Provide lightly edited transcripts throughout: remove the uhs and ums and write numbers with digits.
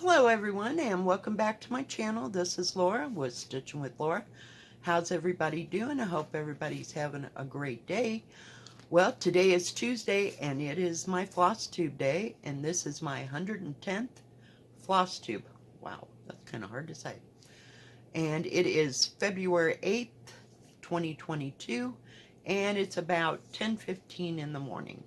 Hello everyone and welcome back to my channel. This is Laura with Stitching with Laura. How's everybody doing? I hope everybody's having a great day. Well, today is Tuesday and it is my floss tube day, and this is my 110th floss tube. Wow, that's kind of hard to say. And it is February 8th, 2022, and it's about 10:15 in the morning.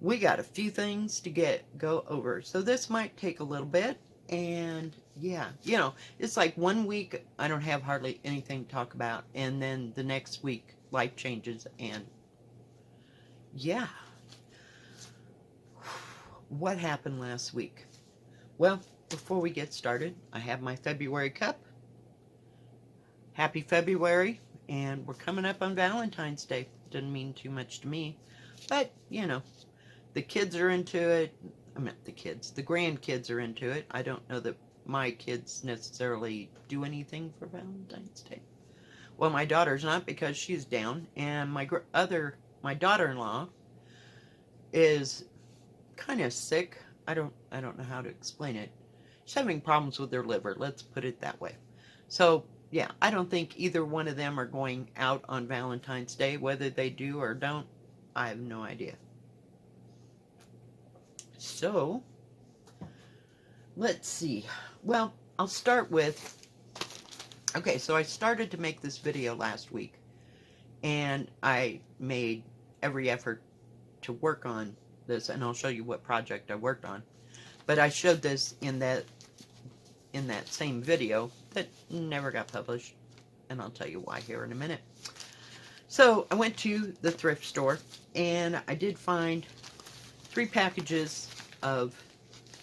We got a few things to go over, so this might take a little bit. And yeah, it's like one week I don't have hardly anything to talk about, and then the next week life changes. And yeah, what happened last week? Well, before we get started, I have my February cup. Happy February, and we're coming up on Valentine's Day. Doesn't mean too much to me, but the kids are into it. I meant the kids. The grandkids are into it. I don't know that my kids necessarily do anything for Valentine's Day. Well, my daughter's not, because she's down, and my daughter-in-law is kind of sick. I don't know how to explain it. She's having problems with her liver. Let's put it that way. So yeah, I don't think either one of them are going out on Valentine's Day. Whether they do or don't, I have no idea. So, let's see. Well, I'll start with, okay, so I started to make this video last week, and I made every effort to work on this, and I'll show you what project I worked on. But I showed this in that same video that never got published, and I'll tell you why here in a minute. So, I went to the thrift store, and I did find 3 packages of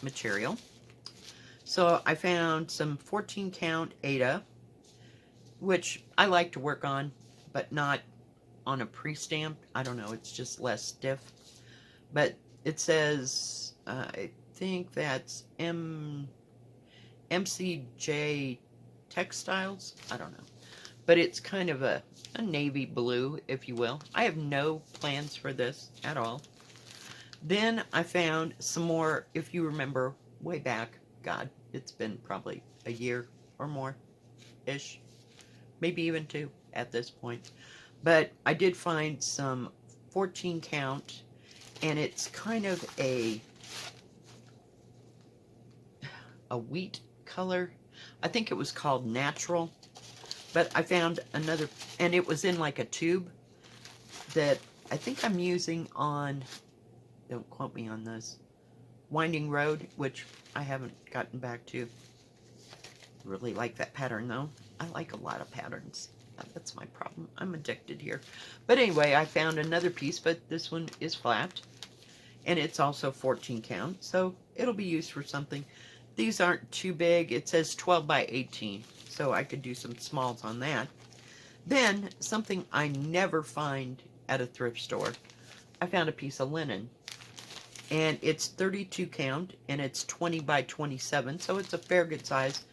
material. So I found some 14 count Ada, which I like to work on, but not on a pre-stamped. I don't know, it's just less stiff. But it says, I think that's MCJ Textiles. I don't know. But it's kind of a navy blue, if you will. I have no plans for this at all. Then I found some more, if you remember, way back. God, it's been probably a year or more-ish. Maybe even 2 at this point. But I did find some 14 count, and it's kind of a wheat color. I think it was called Natural. But I found another, and it was in like a tube that I think I'm using on, don't quote me on this, Winding Road, which I haven't gotten back to. Really like that pattern though. I like a lot of patterns. That's my problem. I'm addicted here. But anyway, I found another piece, but this one is flat. And it's also 14 count, so it'll be used for something. These aren't too big. It says 12 by 18, so I could do some smalls on that. Then, something I never find at a thrift store, I found a piece of linen. And it's 32 count, and it's 20 by 27, so it's a fair good size.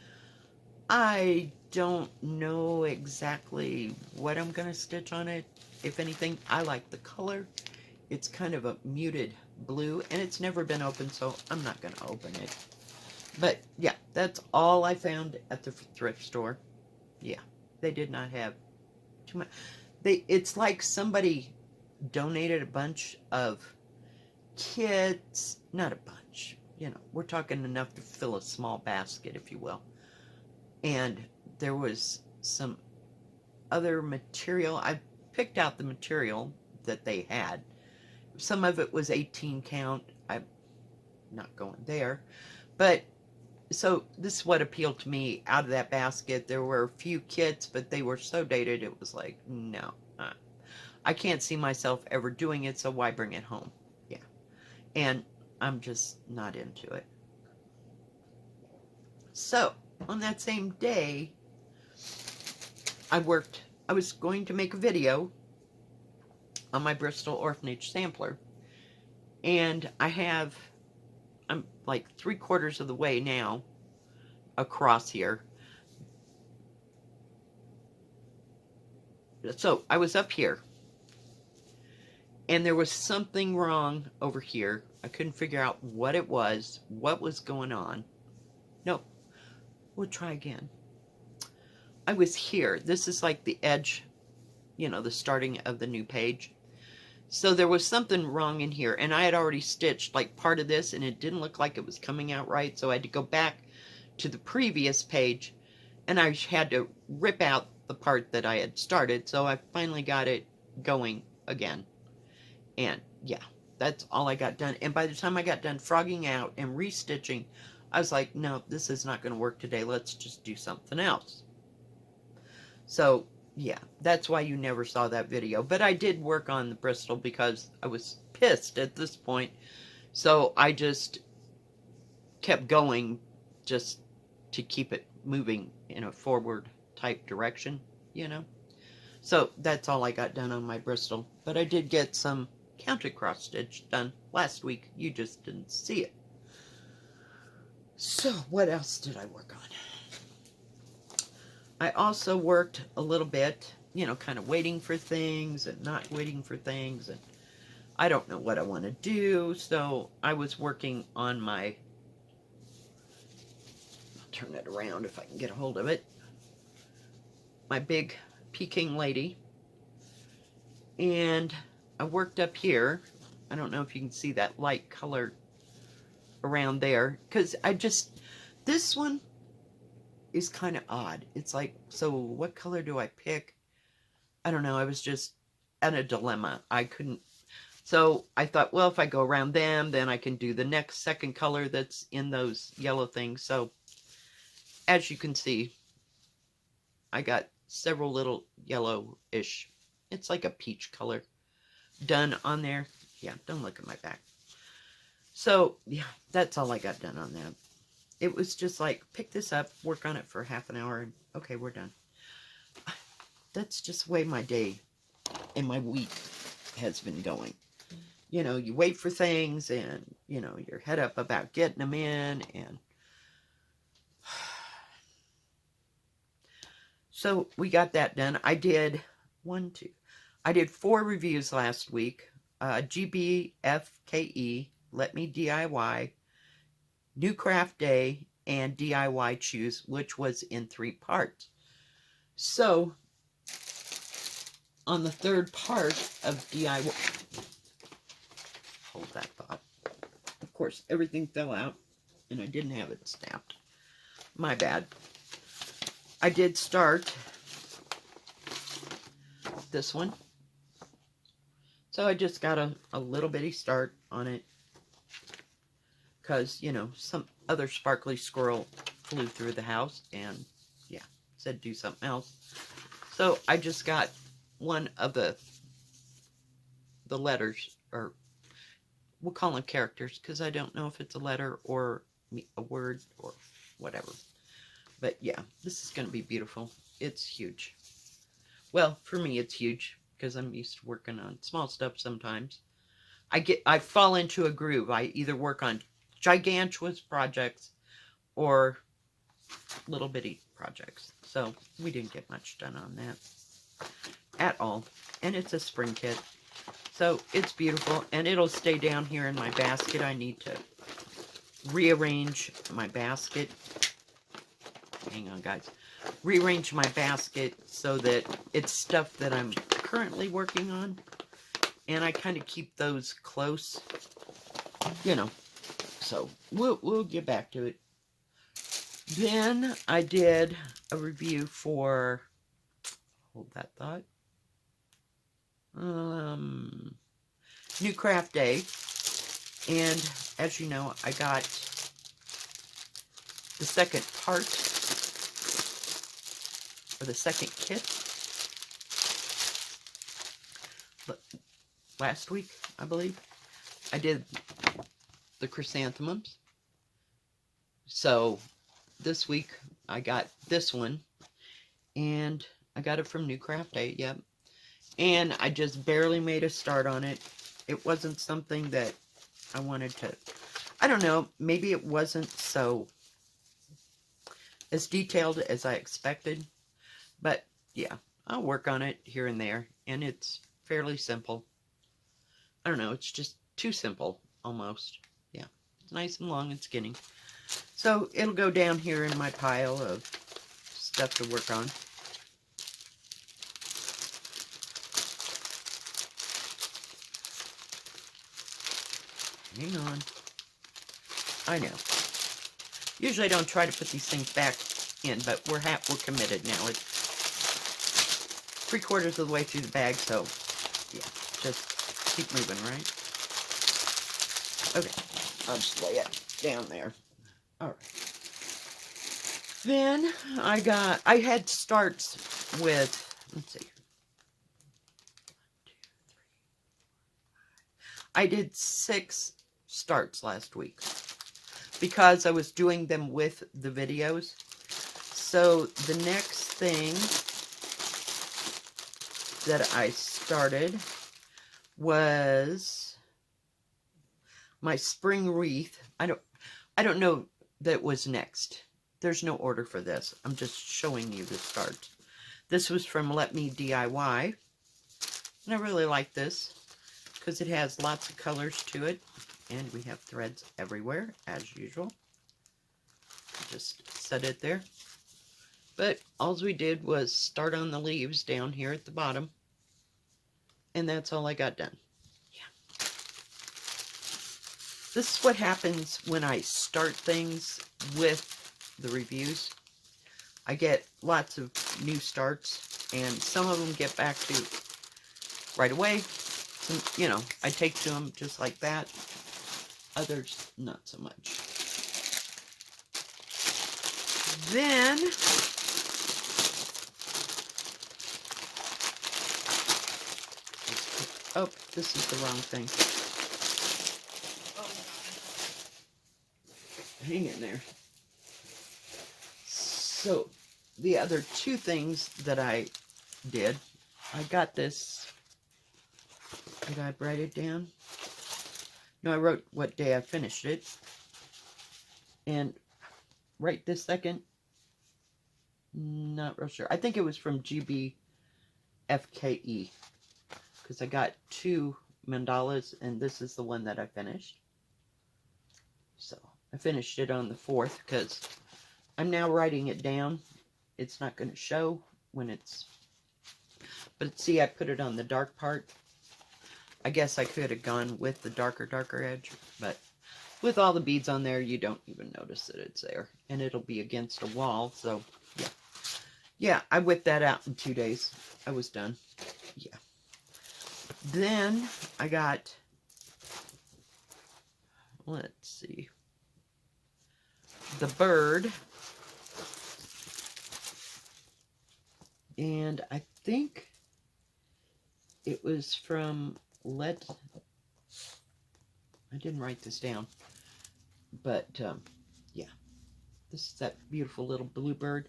I don't know exactly what I'm going to stitch on it. If anything, I like the color. It's kind of a muted blue, and it's never been opened, so I'm not going to open it. But yeah, that's all I found at the thrift store. Yeah, they did not have too much. It's like somebody donated a bunch of kits, not a bunch, we're talking enough to fill a small basket, if you will. And there was some other material. I picked out the material that they had. Some of it was 18 count. I'm not going there. But, so this is what appealed to me out of that basket. There were a few kits, but they were so dated, it was like, no. I can't see myself ever doing it, so why bring it home? And I'm just not into it. So, on that same day, I was going to make a video on my Bristol Orphanage sampler. And I'm like 3/4 of the way now across here. So, I was up here. And there was something wrong over here. I couldn't figure out what it was, what was going on. No, we'll try again. I was here. This is like the edge, you know, the starting of the new page. So there was something wrong in here, and I had already stitched like part of this, and it didn't look like it was coming out right, so I had to go back to the previous page, and I had to rip out the part that I had started, so I finally got it going again. And yeah, that's all I got done. And by the time I got done frogging out and restitching, I was like, no, this is not going to work today. Let's just do something else. So yeah, that's why you never saw that video. But I did work on the Bristol because I was pissed at this point. So I just kept going just to keep it moving in a forward type direction, you know. So that's all I got done on my Bristol. But I did get some counted cross stitch done last week. You just didn't see it. So what else did I work on? I also worked a little bit, you know, kind of waiting for things and not waiting for things, and I don't know what I want to do, so I was working on my, I'll turn it around if I can get a hold of it, my big Peking lady, and I worked up here. I don't know if you can see that light color around there, because this one is kind of odd. It's like, so what color do I pick? I don't know. I was just at a dilemma. I couldn't. So I thought, well, if I go around them, then I can do the second color that's in those yellow things. So as you can see, I got several little yellow-ish. It's like a peach color done on there. Yeah, don't look at my back. So yeah, that's all I got done on that. It was just like, pick this up, work on it for half an hour, and okay, we're done. That's just the way my day and my week has been going. You know, you wait for things, and, you know, you're head up about getting them in, and so we got that done. I did I did 4 reviews last week. GBFKE, Let Me DIY, New Craft Day, and DIY Choose, which was in 3 parts. So, on the 3rd part of DIY, hold that thought. Of course, everything fell out, and I didn't have it stamped. My bad. I did start this one. So I just got a little bitty start on it, because, you know, some other sparkly squirrel flew through the house and, yeah, said do something else. So I just got one of the letters, or we'll call them characters, because I don't know if it's a letter or a word or whatever. But yeah, this is going to be beautiful. It's huge. Well, for me it's huge, because I'm used to working on small stuff sometimes. I fall into a groove. I either work on gigantuous projects or little bitty projects. So we didn't get much done on that at all. And it's a spring kit. So it's beautiful, and it'll stay down here in my basket. I need to rearrange my basket. Hang on, guys. Rearrange my basket so that it's stuff that I'm currently working on, and I kind of keep those close, you know. So we'll get back to it. Then I did a review for, hold that thought, New Craft Day, and as you know, I got the second part, or the second kit, last week, I believe. I did the Chrysanthemums. So this week I got this one, and I got it from New Craft Day, yep. And I just barely made a start on it. It wasn't something that I wanted to, I don't know, maybe it wasn't so as detailed as I expected. But yeah, I'll work on it here and there, and it's fairly simple. I don't know, it's just too simple, almost. Yeah, it's nice and long and skinny. So it'll go down here in my pile of stuff to work on. Hang on. I know. Usually I don't try to put these things back in, but we're committed now. It's 3/4 of the way through the bag, so yeah, just keep moving, right? Okay, I'll just lay it down there. All right. Then I had starts with, let's see. I did 6 starts last week because I was doing them with the videos. So the next thing that I started was my spring wreath. I don't know that was next. There's no order for this. I'm just showing you the start. This was from Let Me DIY. And I really like this because it has lots of colors to it. And we have threads everywhere, as usual. Just set it there. But all we did was start on the leaves down here at the bottom. And that's all I got done. Yeah. This is what happens when I start things with the reviews. I get lots of new starts, and some of them get back to right away. Some, you know, I take to them just like that. Others, not so much. Then oh, this is the wrong thing. Oh, hang in there. So, the other 2 things that I did, I got this. Did I write it down? No, I wrote what day I finished it. And right this second, not real sure. I think it was from GBFKE. Because I got 2 mandalas, and this is the one that I finished. So, I finished it on the 4th, because I'm now writing it down. It's not going to show when it's... But see, I put it on the dark part. I guess I could have gone with the darker edge, but with all the beads on there, you don't even notice that it's there. And it'll be against a wall, so yeah. Yeah, I whipped that out in 2 days. I was done. Yeah. Then I got, let's see, the bird. And I think it was from I didn't write this down, but yeah, this is that beautiful little bluebird.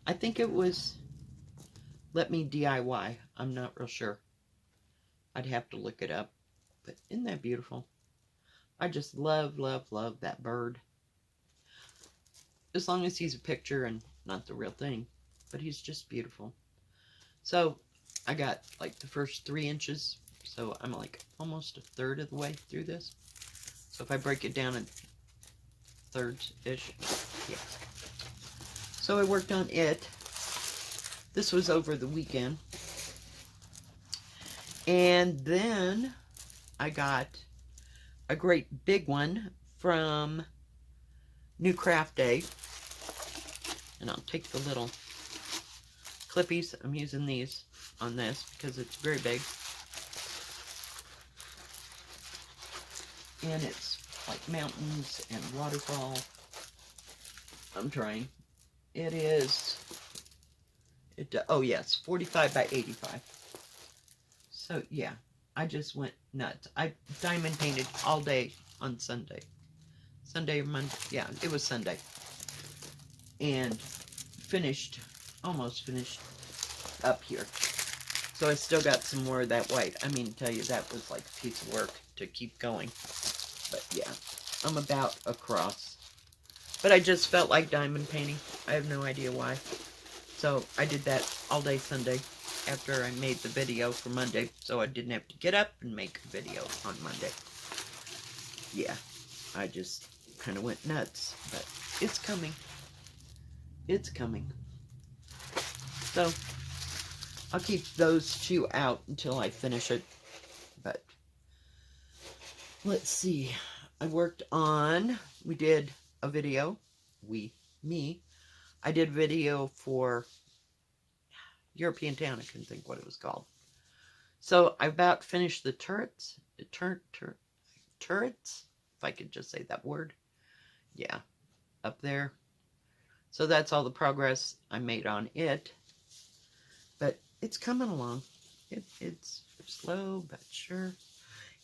I think it was Let Me DIY. I'm not real sure. I'd have to look it up, but isn't that beautiful? I just love, love, love that bird. As long as he's a picture and not the real thing, but he's just beautiful. So I got like the first 3 inches. So I'm like almost a third of the way through this. So if I break it down in thirds-ish, yeah. So I worked on it. This was over the weekend. And then I got a great big one from New Craft Day. And I'll take the little clippies. I'm using these on this because it's very big. And it's like mountains and waterfall. I'm trying. It is, oh yes, 45 by 85. So yeah, I just went nuts. I diamond painted all day on Sunday. Sunday or Monday, yeah, it was Sunday. And almost finished up here. So I still got some more of that white. I mean, to tell you, that was like a piece of work to keep going. But yeah, I'm about across. But I just felt like diamond painting. I have no idea why. So I did that all day Sunday after I made the video for Monday. So I didn't have to get up and make a video on Monday. Yeah, I just kind of went nuts, but it's coming. It's coming. So I'll keep those two out until I finish it. But let's see. I worked on, we did a video, me. I did a video for European Town. I couldn't think what it was called. So I about finished the turrets. Turrets, if I could just say that word. Yeah, up there. So that's all the progress I made on it. But it's coming along. It's slow but sure.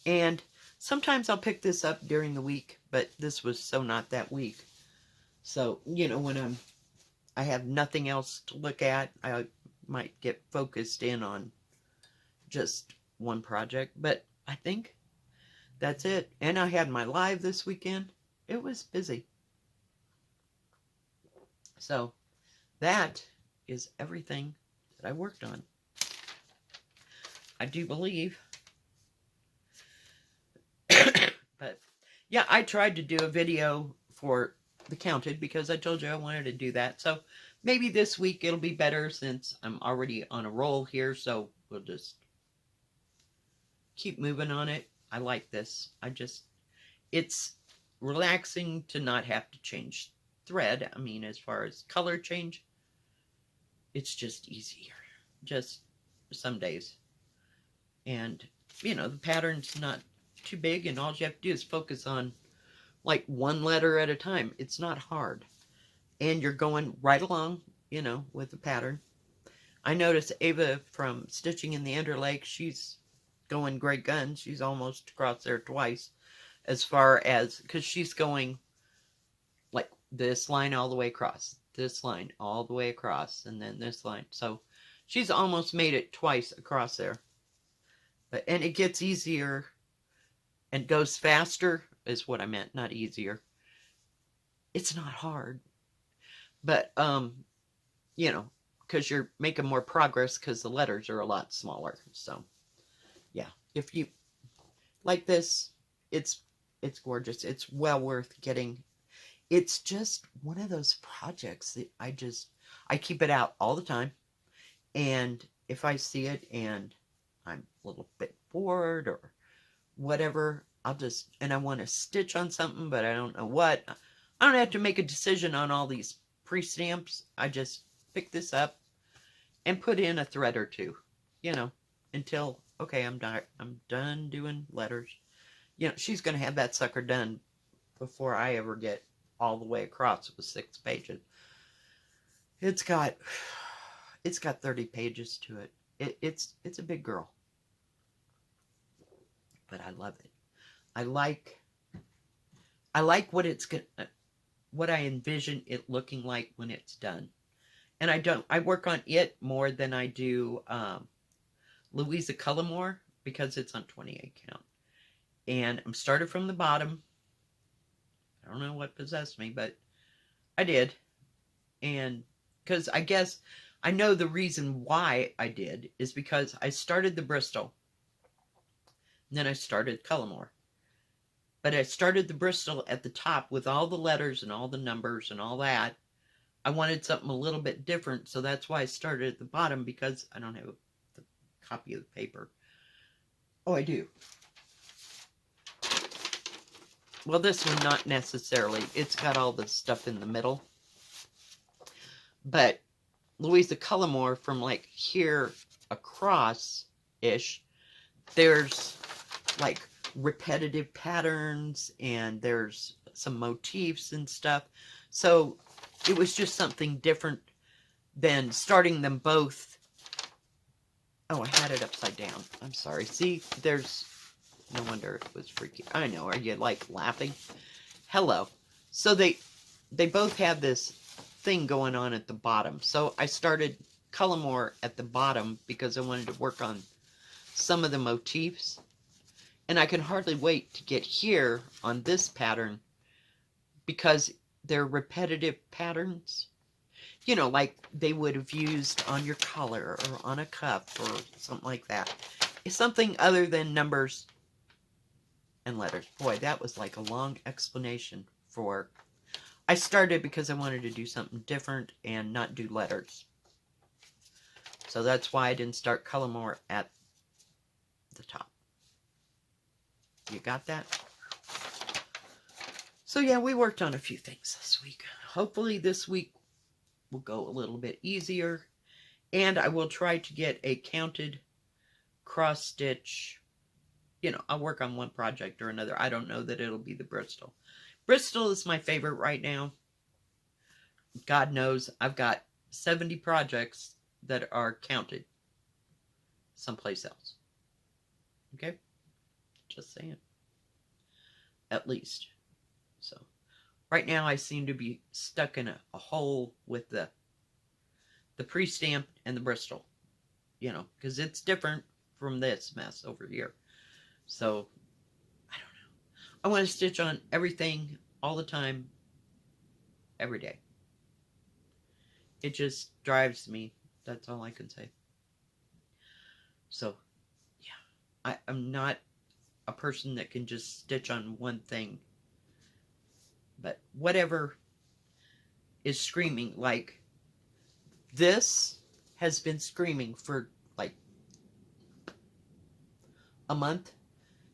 And sometimes I'll pick this up during the week, but this was so not that week. So, you know, when I have nothing else to look at, I might get focused in on just one project. But I think that's it. And I had my live this weekend. It was busy. So that is everything that I worked on. I do believe. But yeah, I tried to do a video for the Counted because I told you I wanted to do that. So maybe this week it'll be better since I'm already on a roll here. So we'll just keep moving on it. I like this. It's relaxing to not have to change thread. I mean, as far as color change, it's just easier. Just some days. And, you know, the pattern's not too big, and all you have to do is focus on like one letter at a time. It's not hard. And you're going right along, you know, with the pattern. I noticed Ava from Stitching in the Interlake, she's going great guns. She's almost across there twice, as far as, because she's going like this line all the way across, this line all the way across, and then this line. So she's almost made it twice across there. And it gets easier and goes faster, is what I meant, not easier. It's not hard. But, you know, because you're making more progress because the letters are a lot smaller. So, yeah. If you like this, it's gorgeous. It's well worth getting. It's just one of those projects that I keep it out all the time. And if I see it and I'm a little bit bored or whatever, and I want to stitch on something, but I don't know what. I don't have to make a decision on all these pre-stamps. I just pick this up and put in a thread or two, you know, until, okay, I'm done doing letters. You know, she's going to have that sucker done before I ever get all the way across with 6 pages. It's got 30 pages to it. It's a big girl. But I love it. I like what I envision it looking like when it's done. And I work on it more than I do Louisa Cullimore because it's on 28 count. And I'm started from the bottom. I don't know what possessed me, but I did. And because I guess I know the reason why I did is because I started the Bristol. And then I started Cullimore. But I started the Bristol at the top with all the letters and all the numbers and all that. I wanted something a little bit different, so that's why I started at the bottom, because I don't have the copy of the paper. Oh, I do. Well, this one, not necessarily. It's got all the stuff in the middle. But Louisa Cullimore, from like here across-ish, there's like repetitive patterns and there's some motifs and stuff. So it was just something different than starting them both. Oh, I had it upside down. I'm sorry. See, there's no wonder it was freaky. I know. Are you like laughing? Hello. So they both have this thing going on at the bottom. So I started Cullimore at the bottom because I wanted to work on some of the motifs. And I can hardly wait to get here on this pattern because they're repetitive patterns. You know, like they would have used on your collar or on a cuff or something like that. It's something other than numbers and letters. Boy, that was like a long explanation for... I started because I wanted to do something different and not do letters. So that's why I didn't start color more at the top. You got that? So yeah, we worked on a few things this week. Hopefully this week will go a little bit easier. And I will try to get a counted cross stitch. You know, I'll work on one project or another. I don't know that it'll be the Bristol. Bristol is my favorite right now. God knows I've got 70 projects that are counted someplace else. Okay? Just saying. At least. So, right now I seem to be stuck in a hole with the pre-stamped and the Bristol. You know, because it's different from this mess over here. So, I don't know. I want to stitch on everything all the time, every day. It just drives me. That's all I can say. So, yeah. I'm not a person that can just stitch on one thing. But whatever is screaming, like this has been screaming for like a month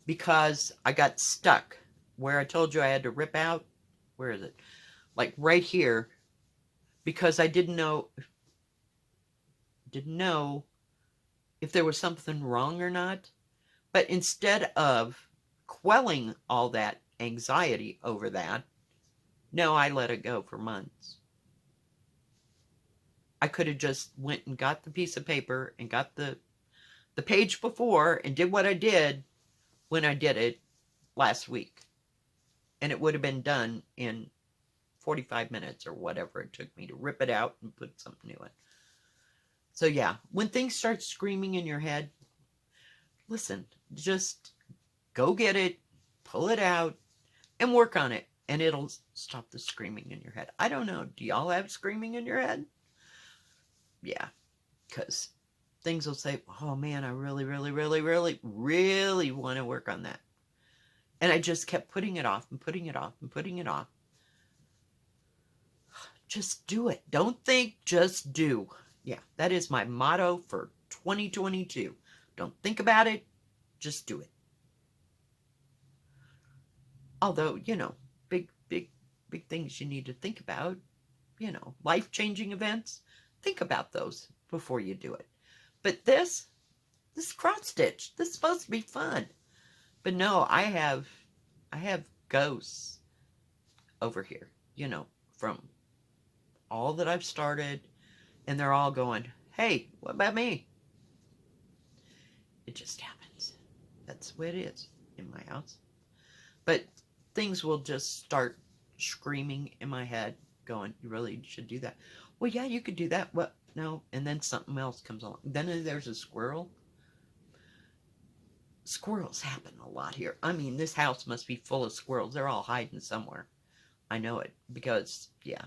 because I got stuck where I told you I had to rip out. Where is it? Like right here, because I didn't know if there was something wrong or not. But instead of quelling all that anxiety over that, no, I let it go for months. I could have just went and got the piece of paper and got the page before and did what I did when I did it last week. And it would have been done in 45 minutes or whatever it took me to rip it out and put something new in. So yeah, when things start screaming in your head, listen, just go get it, pull it out, and work on it. And it'll stop the screaming in your head. I don't know. Do y'all have screaming in your head? Yeah. Because things will say, oh man, I really, really, really, really, really want to work on that. And I just kept putting it off and putting it off and putting it off. Just do it. Don't think, just do. Yeah, that is my motto for 2022. Don't think about it, just do it. Although, you know, big things you need to think about, you know, life-changing events, think about those before you do it. But this cross stitch, this is supposed to be fun. But no, I have ghosts over here, you know, from all that I've started, and they're all going, hey, what about me? It just happens. That's the way it is in my house. But things will just start screaming in my head, going, you really should do that. Well, yeah, you could do that. Well, no. And then something else comes along. Then there's a squirrel. Squirrels happen a lot here. I mean, this house must be full of squirrels. They're all hiding somewhere. I know it because, yeah,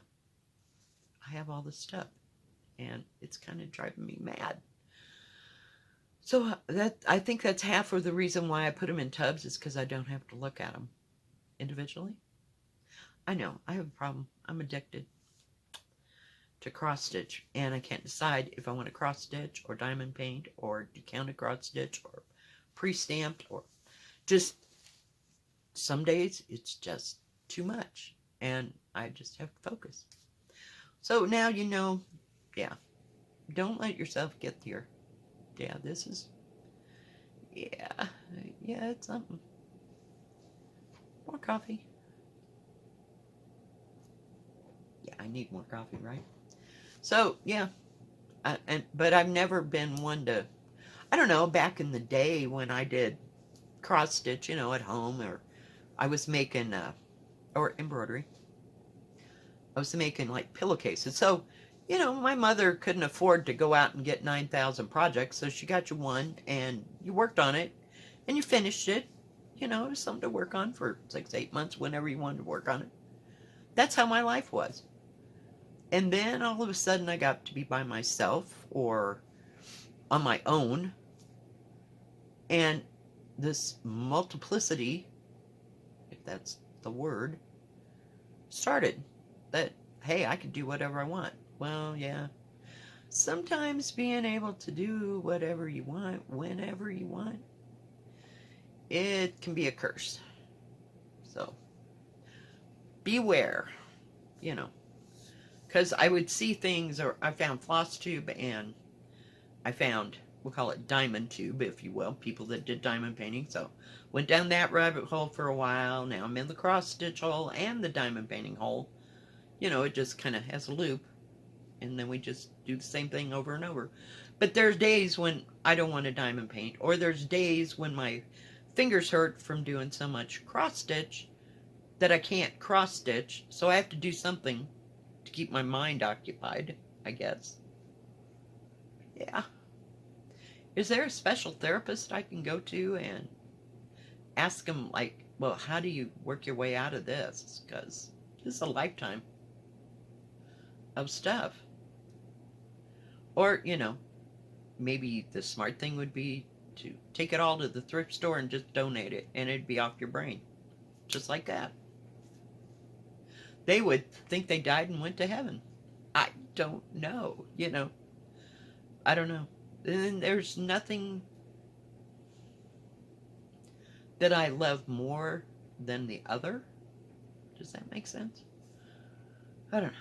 I have all this stuff. And it's kind of driving me mad. So I think that's half of the reason why I put them in tubs is because I don't have to look at them individually. I know, I have a problem. I'm addicted to cross stitch, and I can't decide if I want to cross stitch or diamond paint or decounted cross stitch or pre-stamped, or just some days it's just too much and I just have to focus. So now you know, yeah, don't let yourself get there. Yeah, this is, yeah, it's something. More coffee. Yeah, I need more coffee, right? So, yeah, but I've never been one to, I don't know, back in the day when I did cross stitch, you know, at home, or I was making, or embroidery. I was making like pillowcases. So, you know, my mother couldn't afford to go out and get 9,000 projects, so she got you one, and you worked on it, and you finished it. You know, it was something to work on for 6, 8 months, whenever you wanted to work on it. That's how my life was. And then all of a sudden I got to be by myself or on my own. And this multiplicity, if that's the word, started. That, hey, I could do whatever I want. Well, yeah. Sometimes being able to do whatever you want, whenever you want, it can be a curse. So, beware, you know. Because I would see things, or I found floss tube, and I found, we'll call it diamond tube, if you will, people that did diamond painting. So, went down that rabbit hole for a while. Now I'm in the cross stitch hole and the diamond painting hole. You know, it just kind of has a loop. And then we just do the same thing over and over. But there's days when I don't want to diamond paint, or there's days when my fingers hurt from doing so much cross stitch that I can't cross stitch, so I have to do something to keep my mind occupied, I guess. Yeah. Is there a special therapist I can go to and ask them, like, well, how do you work your way out of this? Because this is a lifetime of stuff. Or, you know, maybe the smart thing would be to take it all to the thrift store and just donate it, and it'd be off your brain. Just like that. They would think they died and went to heaven. I don't know, you know. I don't know. And there's nothing that I love more than the other. Does that make sense? I don't know.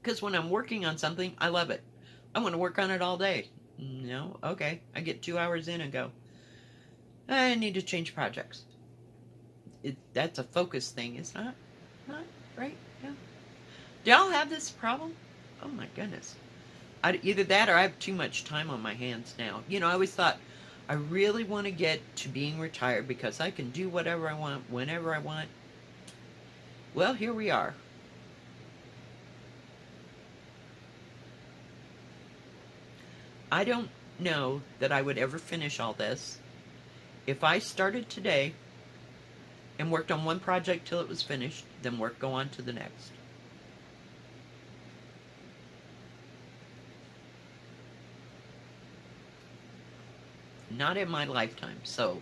Because when I'm working on something, I love it. I want to work on it all day. No, okay. I get 2 hours in and go, I need to change projects. That's a focus thing. It's not right? Yeah. Do y'all have this problem? Oh my goodness. Either that or I have too much time on my hands now. You know, I always thought, I really want to get to being retired because I can do whatever I want, whenever I want. Well, here we are. I don't know that I would ever finish all this. If I started today and worked on one project till it was finished, then go on to the next. Not in my lifetime. So,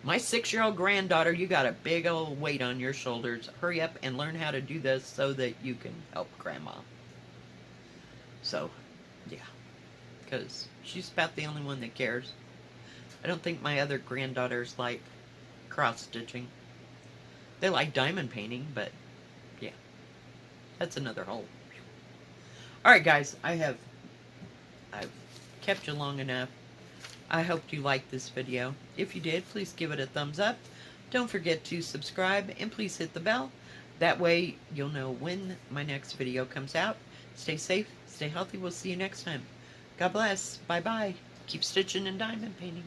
my 6-year-old granddaughter, you got a big old weight on your shoulders. Hurry up and learn how to do this so that you can help Grandma. So, yeah. Because she's about the only one that cares. I don't think my other granddaughters like cross-stitching. They like diamond painting, but yeah. That's another whole. Alright guys, I've kept you long enough. I hope you liked this video. If you did, please give it a thumbs up. Don't forget to subscribe and please hit the bell. That way you'll know when my next video comes out. Stay safe, stay healthy. We'll see you next time. God bless. Bye-bye. Keep stitching and diamond painting.